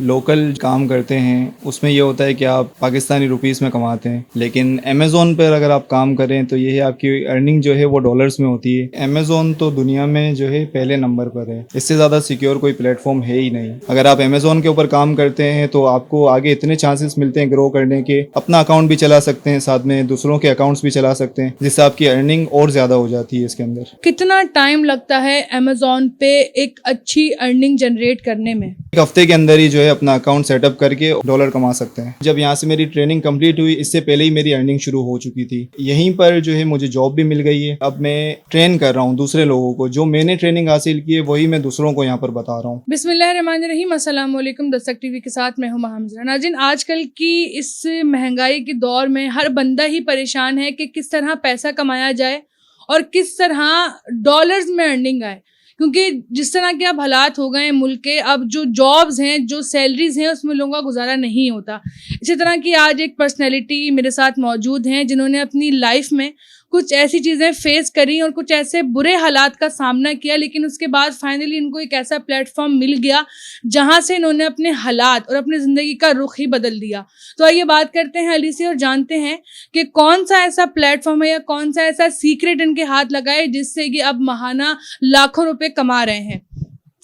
Local काम करते हैं उसमें ये होता है कि आप पाकिस्तानी रुपीस में कमाते हैं, लेकिन अमेज़ोन पर अगर आप काम करें तो ये है आपकी अर्निंग जो है वो डॉलर्स में होती है। अमेज़ोन तो दुनिया में जो है पहले नंबर पर है, इससे ज़्यादा सिक्योर कोई प्लेटफॉर्म है ही नहीं। अगर आप अमेज़ोन के ऊपर काम करते हैं तो आपको आगे इतने चांसेस मिलते हैं ग्रो करने के, अपना अकाउंट भी चला सकते हैं, साथ में दूसरों के अकाउंट्स भी चला सकते हैं, जिससे आपकी अर्निंग और ज़्यादा हो जाती है इसके अंदर। कितना टाइम लगता है अमेज़ॉन पे एक अच्छी अर्निंग जनरेट करने में? एक हफ्ते के अंदर ही जो है अपना अकाउंट सेटअप करके डॉलर कमा सकते हैं। जब यहाँ से मेरी ट्रेनिंग कंप्लीट हुई, इससे पहले ही मेरी अर्निंग शुरू हो चुकी थी। यहीं पर जो है मुझे जॉब भी मिल गई है। अब मैं ट्रेन कर रहा हूँ दूसरे लोगों को, जो मैंने ट्रेनिंग हासिल की है वही मैं दूसरों को यहाँ पर बता रहा हूँ। बिस्मिल्लाहिर्रहमानिर्रहीम, अस्सलाम वालेकुम। दस्तक टीवी के साथ मैं हूं हमजा। नाज़रीन, आजकल की इस महंगाई के दौर में हर बंदा ही परेशान है कि किस तरह पैसा कमाया जाए और किस तरह डॉलर्स में अर्निंग आए, क्योंकि जिस तरह के अब हालात हो गए हैं मुल्क के, अब जो जॉब्स हैं, जो सैलरीज हैं, उसमें लोगों का गुजारा नहीं होता। इसी तरह की आज एक पर्सनैलिटी मेरे साथ मौजूद हैं जिन्होंने अपनी लाइफ में कुछ ऐसी चीज़ें फेस करी और कुछ ऐसे बुरे हालात का सामना किया, लेकिन उसके बाद फाइनली इनको एक ऐसा प्लेटफॉर्म मिल गया जहां से इन्होंने अपने हालात और अपनी ज़िंदगी का रुख ही बदल दिया। तो आइए बात करते हैं अली से और जानते हैं कि कौन सा ऐसा प्लेटफॉर्म है या कौन सा ऐसा सीक्रेट इनके हाथ लगा है जिससे कि अब महाना लाखों रुपए कमा रहे हैं।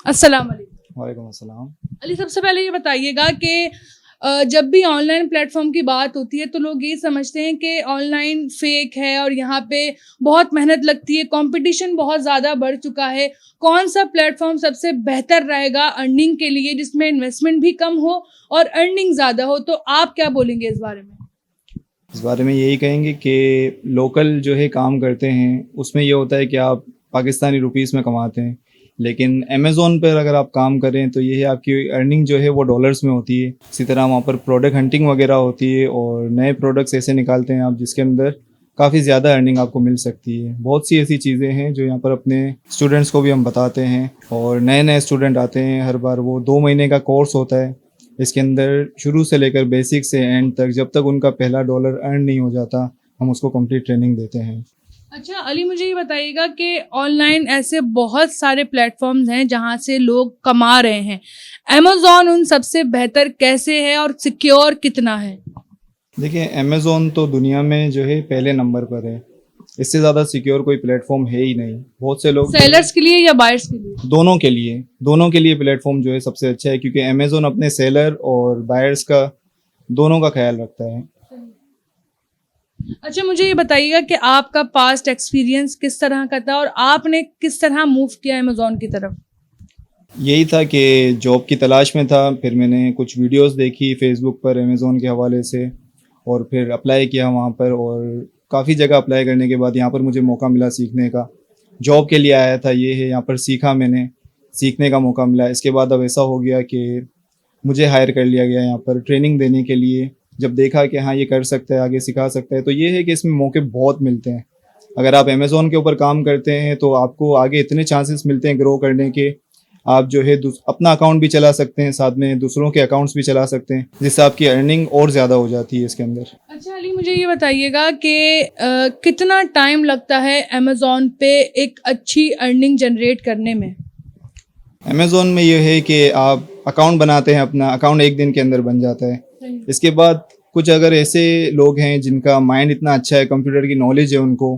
अस्सलाम वालेकुम। वालेकुम अस्सलाम। अली, सबसे पहले ये बताइएगा कि जब भी ऑनलाइन प्लेटफॉर्म की बात होती है तो लोग ये समझते हैं कि ऑनलाइन फेक है और यहाँ पे बहुत मेहनत लगती है, कंपटीशन बहुत ज़्यादा बढ़ चुका है। कौन सा प्लेटफॉर्म सबसे बेहतर रहेगा अर्निंग के लिए, जिसमें इन्वेस्टमेंट भी कम हो और अर्निंग ज़्यादा हो? तो आप क्या बोलेंगे इस बारे में? इस बारे में यही कहेंगे कि लोकल जो है काम करते हैं उसमें ये होता है कि आप पाकिस्तानी रुपीस में कमाते हैं, लेकिन अमेज़ोन पर अगर आप काम करें तो ये है आपकी अर्निंग जो है वो डॉलर्स में होती है। इसी तरह वहाँ पर प्रोडक्ट हंटिंग वगैरह होती है और नए प्रोडक्ट्स ऐसे निकालते हैं आप जिसके अंदर काफ़ी ज़्यादा अर्निंग आपको मिल सकती है। बहुत सी ऐसी चीज़ें हैं जो यहाँ पर अपने स्टूडेंट्स को भी हम बताते हैं, और नए नए स्टूडेंट आते हैं हर बार। वो 2 महीने का कोर्स होता है, इसके अंदर शुरू से लेकर बेसिक से एंड तक, जब तक उनका पहला डॉलर अर्न नहीं हो जाता हम उसको कंप्लीट ट्रेनिंग देते हैं। अच्छा अली, मुझे ये बताइएगा कि ऑनलाइन ऐसे बहुत सारे प्लेटफॉर्म्स हैं जहां से लोग कमा रहे हैं, अमेज़ॉन उन सबसे बेहतर कैसे है और सिक्योर कितना है? देखिए, अमेज़ॉन तो दुनिया में जो है पहले नंबर पर है, इससे ज़्यादा सिक्योर कोई प्लेटफॉर्म है ही नहीं। बहुत से लोग सेलर्स के लिए या बायर्स के लिए? दोनों के लिए प्लेटफॉर्म जो है सबसे अच्छा है, क्योंकि अमेज़ॉन अपने सेलर और बायर्स का दोनों का ख्याल रखता है। अच्छा, मुझे ये बताइएगा कि आपका पास्ट एक्सपीरियंस किस तरह का था और आपने किस तरह मूव किया अमेज़ॉन की तरफ? यही था कि जॉब की तलाश में था, फिर मैंने कुछ वीडियोस देखी फेसबुक पर अमेज़ॉन के हवाले से, और फिर अप्लाई किया वहाँ पर, और काफ़ी जगह अप्लाई करने के बाद यहाँ पर मुझे मौका मिला सीखने का। जॉब के लिए आया था, ये है यहाँ पर सीखा मैंने, सीखने का मौका मिला। इसके बाद अब ऐसा हो गया कि मुझे हायर कर लिया गया यहाँ पर ट्रेनिंग देने के लिए। जब देखा कि हाँ ये कर सकता है, आगे सिखा सकता है, तो ये है कि इसमें मौके बहुत मिलते हैं। अगर आप अमेज़ॉन के ऊपर काम करते हैं तो आपको आगे इतने चांसेस मिलते हैं ग्रो करने के। आप जो है अपना अकाउंट भी चला सकते हैं, साथ में दूसरों के अकाउंट्स भी चला सकते हैं, जिससे आपकी अर्निंग और ज़्यादा हो जाती है इसके अंदर। अच्छा अली, मुझे ये बताइएगा कि कितना टाइम लगता है अमेज़ॉन पे एक अच्छी अर्निंग जनरेट करने में? अमेज़ॉन में ये है कि आप अकाउंट बनाते हैं, अपना अकाउंट 1 दिन के अंदर बन जाता है। इसके बाद कुछ अगर ऐसे लोग हैं जिनका माइंड इतना अच्छा है, कंप्यूटर की नॉलेज है उनको,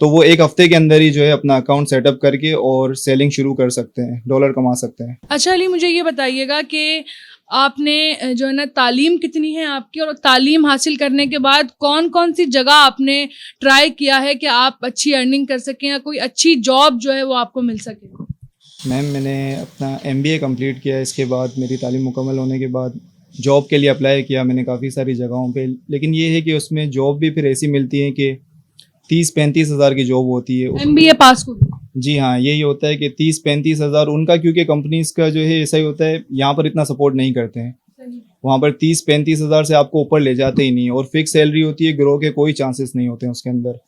तो वो 1 हफ्ते के अंदर ही जो है अपना अकाउंट सेटअप करके और सेलिंग शुरू कर सकते हैं, डॉलर कमा सकते हैं। अच्छा अली, मुझे ये बताइएगा कि आपने जो है ना, तालीम कितनी है आपकी, और तालीम हासिल करने के बाद कौन कौन सी जगह आपने ट्राई किया है कि आप अच्छी अर्निंग कर सकें या कोई अच्छी जॉब जो है वो आपको मिल सके? मैम, मैंने अपना MBA कंप्लीट किया। इसके बाद मेरी तालीम मुकम्मल होने के बाद जॉब के लिए अप्लाई किया मैंने काफ़ी सारी जगहों पे, लेकिन ये है कि उसमें जॉब भी फिर ऐसी मिलती है कि 30-35 हज़ार की जॉब होती है। MBA पास को? जी हाँ, यही होता है कि 30-35 हज़ार उनका, क्योंकि कंपनीज का जो है ऐसा ही होता है, यहाँ पर इतना सपोर्ट नहीं करते हैं। वहाँ पर 30-35 हज़ार से आपको ऊपर ले जाते ही नहीं, और फिक्स सैलरी होती है, ग्रो के कोई चांसेस नहीं होते हैं उसके अंदर।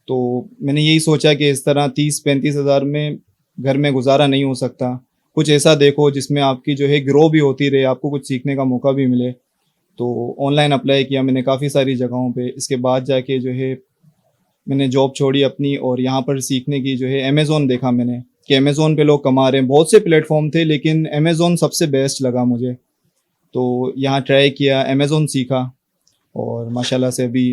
तो मैंने यही सोचा कि इस तरह 30-35 हज़ार में घर में गुजारा नहीं हो सकता, कुछ ऐसा देखो जिसमें आपकी जो है ग्रो भी होती रहे, आपको कुछ सीखने का मौका भी मिले। तो ऑनलाइन अप्लाई किया मैंने काफ़ी सारी जगहों पे। इसके बाद जाके जो है मैंने जॉब छोड़ी अपनी, और यहाँ पर सीखने की जो है अमेज़ॉन देखा मैंने कि अमेज़ॉन पे लोग कमा रहे हैं। बहुत से प्लेटफॉर्म थे, लेकिन अमेज़ॉन सबसे बेस्ट लगा मुझे। तो यहाँ ट्राई किया, अमेज़ोन सीखा और माशाल्लाह से अभी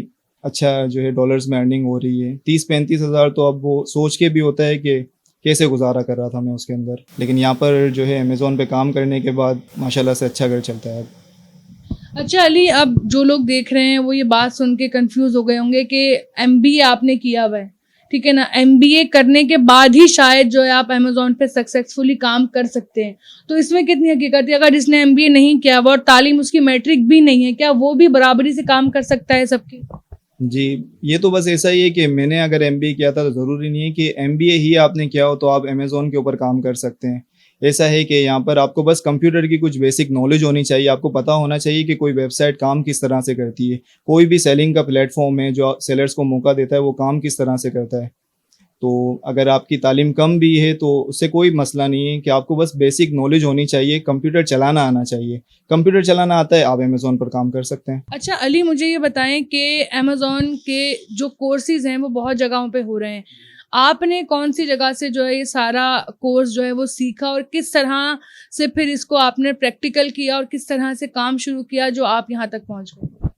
अच्छा जो है डॉलर्स में अर्निंग हो रही है। 30-35 हज़ार तो अब वो सोच के भी होता है कि कैसे गुज़ारा कर रहा था मैं उसके अंदर। लेकिन यहाँ पर जो है अमेज़ोन पे काम करने के बाद माशाल्लाह से अच्छा घर चलता है अब। अच्छा अली, अब जो लोग देख रहे हैं वो ये बात सुन के कंफ्यूज हो गए होंगे कि एमबीए आपने किया हुआ है, ठीक है ना, एमबीए करने के बाद ही शायद जो है आप अमेजोन पे सक्सेसफुली काम कर सकते हैं। तो इसमें कितनी हकीकत है? अगर जिसने एमबीए नहीं किया हुआ और तालीम उसकी मैट्रिक भी नहीं है, क्या वो भी बराबरी से काम कर सकता है सबकी? जी, ये तो बस ऐसा ही है कि मैंने अगर एमबीए किया था तो ज़रूरी नहीं है कि एमबीए ही आपने किया हो तो आप अमेज़न के ऊपर काम कर सकते हैं। ऐसा है कि यहाँ पर आपको बस कंप्यूटर की कुछ बेसिक नॉलेज होनी चाहिए, आपको पता होना चाहिए कि कोई वेबसाइट काम किस तरह से करती है। कोई भी सेलिंग का प्लेटफ़ॉर्म है जो सेलर्स को मौका देता है वो काम किस तरह से करता है। तो अगर आपकी तालीम कम भी है तो उससे कोई मसला नहीं है कि आपको बस बेसिक नॉलेज होनी चाहिए, कंप्यूटर चलाना आना चाहिए। कंप्यूटर चलाना आता है, आप अमेज़न पर काम कर सकते हैं। अच्छा अली, मुझे ये बताएं कि अमेजोन के जो कोर्सेज हैं वो बहुत जगहों पे हो रहे हैं। आपने कौन सी जगह से जो है ये सारा कोर्स जो है वो सीखा और किस तरह से फिर इसको आपने प्रैक्टिकल किया और किस तरह से काम शुरू किया जो आप यहाँ तक पहुँच गए?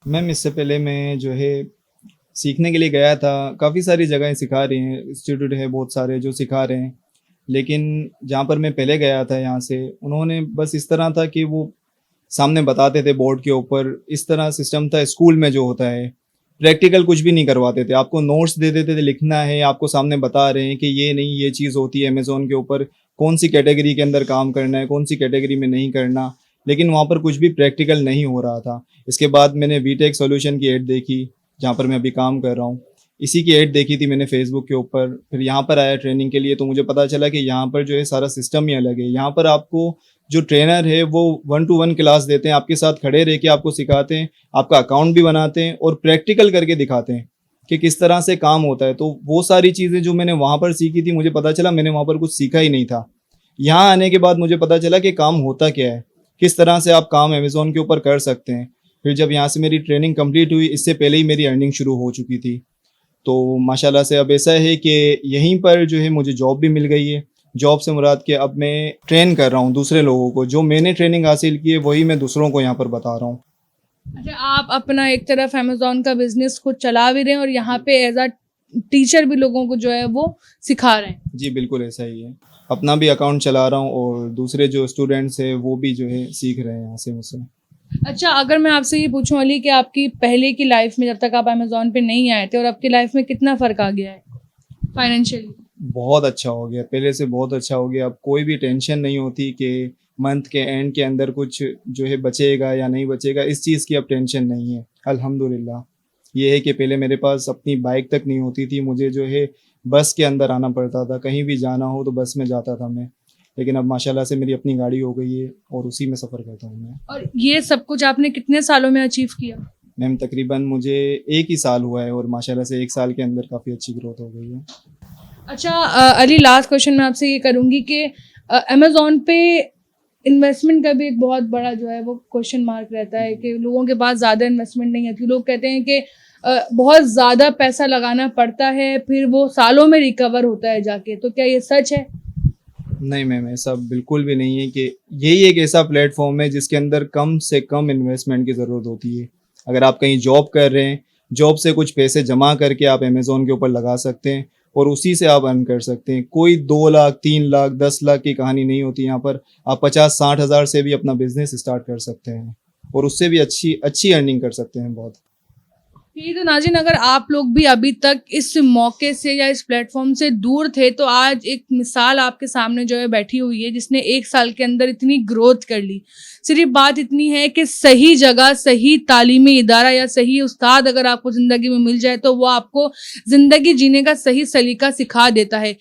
मैम इससे पहले मैं जो है सीखने के लिए गया था, काफ़ी सारी जगहें सिखा रही हैं, इंस्टीट्यूट है बहुत सारे जो सिखा रहे हैं। लेकिन जहाँ पर मैं पहले गया था यहाँ से, उन्होंने बस इस तरह था कि वो सामने बताते थे बोर्ड के ऊपर, इस तरह सिस्टम था स्कूल में जो होता है। प्रैक्टिकल कुछ भी नहीं करवाते थे, आपको नोट्स दे देते थे लिखना है, आपको सामने बता रहे हैं कि ये नहीं ये चीज़ होती है अमेज़न के ऊपर, कौन सी कैटेगरी के अंदर काम करना है, कौन सी कैटेगरी में नहीं करना। लेकिन वहाँ पर कुछ भी प्रैक्टिकल नहीं हो रहा था। इसके बाद मैंने बीटेक सॉल्यूशन की ऐड देखी, जहाँ पर मैं अभी काम कर रहा हूँ। इसी की ऐड देखी थी मैंने फेसबुक के ऊपर, फिर यहाँ पर आया ट्रेनिंग के लिए तो मुझे पता चला कि यहाँ पर जो है सारा सिस्टम ही अलग है। यहाँ पर आपको जो ट्रेनर है वो 1 टू 1 क्लास देते हैं, आपके साथ खड़े रह के आपको सिखाते हैं, आपका अकाउंट भी बनाते हैं और प्रैक्टिकल करके दिखाते हैं कि किस तरह से काम होता है। तो वो सारी चीज़ें जो मैंने वहाँ पर सीखी थी, मुझे पता चला मैंने वहाँ पर कुछ सीखा ही नहीं था। यहाँ आने के बाद मुझे पता चला कि काम होता क्या है, किस तरह से आप काम अमेज़न के ऊपर कर सकते हैं। फिर जब यहाँ से मेरी ट्रेनिंग कंप्लीट हुई, इससे पहले ही मेरी अर्निंग शुरू हो चुकी थी। तो माशाल्लाह से अब ऐसा है कि यहीं पर जो है मुझे जॉब भी मिल गई है। जॉब से मुराद कि अब मैं ट्रेन कर रहा हूँ दूसरे लोगों को, जो मैंने ट्रेनिंग हासिल की है वही मैं दूसरों को यहाँ पर बता रहा हूँ। अच्छा, आप अपना एक तरफ अमेजोन का बिजनेस खुद चला भी रहे हैं और यहाँ पे एज अ टीचर भी लोगों को जो है वो सिखा रहे हैं। जी बिल्कुल ऐसा ही है। अपना भी अकाउंट चला रहा हूँ और दूसरे जो स्टूडेंट्स हैं वो भी जो है सीख रहे हैं यहाँ से मुझसे। अच्छा, अगर मैं आपसे ये पूछूं अली कि आपकी पहले की लाइफ में जब तक आप अमेजोन पे नहीं आए थे और आपकी लाइफ में कितना फ़र्क आ गया है फाइनेंशियली? बहुत अच्छा हो गया, पहले से बहुत अच्छा हो गया। अब कोई भी टेंशन नहीं होती कि मंथ के एंड के अंदर कुछ जो है बचेगा या नहीं बचेगा, इस चीज़ की अब टेंशन नहीं है अल्हम्दुलिल्लाह। ये है कि पहले मेरे पास अपनी बाइक तक नहीं होती थी, मुझे जो है बस के अंदर आना पड़ता था, कहीं भी जाना हो तो बस में जाता था मैं। लेकिन अब माशाल्लाह से मेरी अपनी गाड़ी हो गई है और उसी में सफ़र करता हूँ मैं। और ये सब कुछ आपने कितने सालों में अचीव किया? मैम तकरीबन मुझे 1 ही साल हुआ है और माशाल्लाह से 1 साल के अंदर काफ़ी अच्छी ग्रोथ हो गई है। अच्छा अली, लास्ट क्वेश्चन मैं आपसे ये करूँगी कि अमेजोन पे इन्वेस्टमेंट का भी एक बहुत बड़ा जो है वो क्वेश्चन मार्क रहता है कि लोगों के पास ज़्यादा इन्वेस्टमेंट नहीं है। लोग कहते हैं कि बहुत ज़्यादा पैसा लगाना पड़ता है, फिर वो सालों में रिकवर होता है जाके। तो क्या ये सच है? नहीं मैम, ऐसा बिल्कुल भी नहीं है कि यही एक ऐसा प्लेटफॉर्म है जिसके अंदर कम से कम इन्वेस्टमेंट की ज़रूरत होती है। अगर आप कहीं जॉब कर रहे हैं, जॉब से कुछ पैसे जमा करके आप अमेज़न के ऊपर लगा सकते हैं और उसी से आप अर्न कर सकते हैं। कोई 2 लाख, 3 लाख, 10 लाख की कहानी नहीं होती यहाँ पर। आप 50-60 हज़ार से भी अपना बिजनेस स्टार्ट कर सकते हैं और उससे भी अच्छी अर्निंग कर सकते हैं बहुत। ये तो नाज़रीन, अगर आप लोग भी अभी तक इस मौके से या इस प्लेटफॉर्म से दूर थे तो आज एक मिसाल आपके सामने जो है बैठी हुई है जिसने 1 साल के अंदर इतनी ग्रोथ कर ली। सिर्फ बात इतनी है कि सही जगह, सही तालीमी इदारा या सही उस्ताद अगर आपको ज़िंदगी में मिल जाए तो वो आपको ज़िंदगी जीने का सही सलीका सिखा देता है।